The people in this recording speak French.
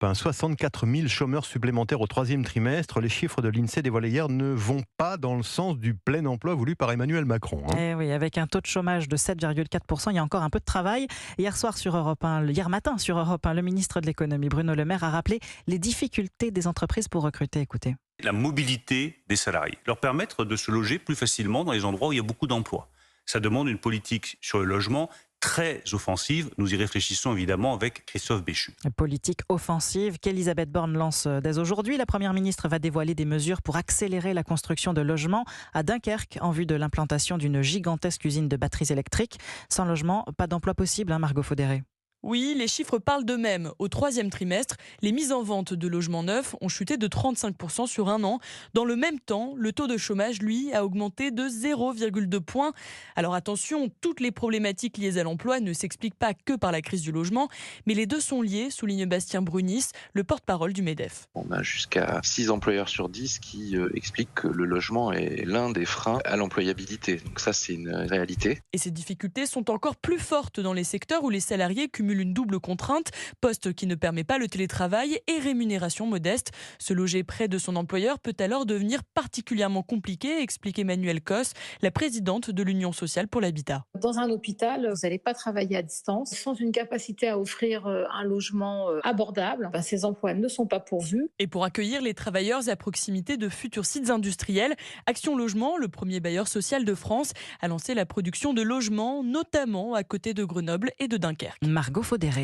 Europe 1. 64 000 chômeurs supplémentaires au troisième trimestre. Les chiffres de l'INSEE dévoilés hier ne vont pas dans le sens du plein emploi voulu par Emmanuel Macron. Eh oui, avec un taux de chômage de 7,4%, il y a encore un peu de travail. Hier matin sur Europe 1, le ministre de l'économie Bruno Le Maire a rappelé les difficultés des entreprises pour recruter. Écoutez. La mobilité des salariés, leur permettre de se loger plus facilement dans les endroits où il y a beaucoup d'emplois. Ça demande une politique sur le logement très offensive. Nous y réfléchissons évidemment avec Christophe Béchu. Politique offensive qu'Elisabeth Borne lance dès aujourd'hui. La Première ministre va dévoiler des mesures pour accélérer la construction de logements à Dunkerque en vue de l'implantation d'une gigantesque usine de batteries électriques. Sans logement, pas d'emploi possible, Margot Faudéré. Oui, les chiffres parlent d'eux-mêmes. Au troisième trimestre, les mises en vente de logements neufs ont chuté de 35% sur un an. Dans le même temps, le taux de chômage, lui, a augmenté de 0,2 points. Alors attention, toutes les problématiques liées à l'emploi ne s'expliquent pas que par la crise du logement, mais les deux sont liés, souligne Bastien Brunis, le porte-parole du MEDEF. On a jusqu'à 6 employeurs sur 10 qui expliquent que le logement est l'un des freins à l'employabilité. Donc ça, c'est une réalité. Et ces difficultés sont encore plus fortes dans les secteurs où les salariés cumulent une double contrainte, poste qui ne permet pas le télétravail et rémunération modeste. Se loger près de son employeur peut alors devenir particulièrement compliqué, explique Emmanuelle Cos, la présidente de l'Union sociale pour l'habitat. Dans un hôpital, vous n'allez pas travailler à distance. Sans une capacité à offrir un logement abordable, ces emplois ne sont pas pourvus. Et pour accueillir les travailleurs à proximité de futurs sites industriels, Action Logement, le premier bailleur social de France, a lancé la production de logements, notamment à côté de Grenoble et de Dunkerque. Margot Faudéré.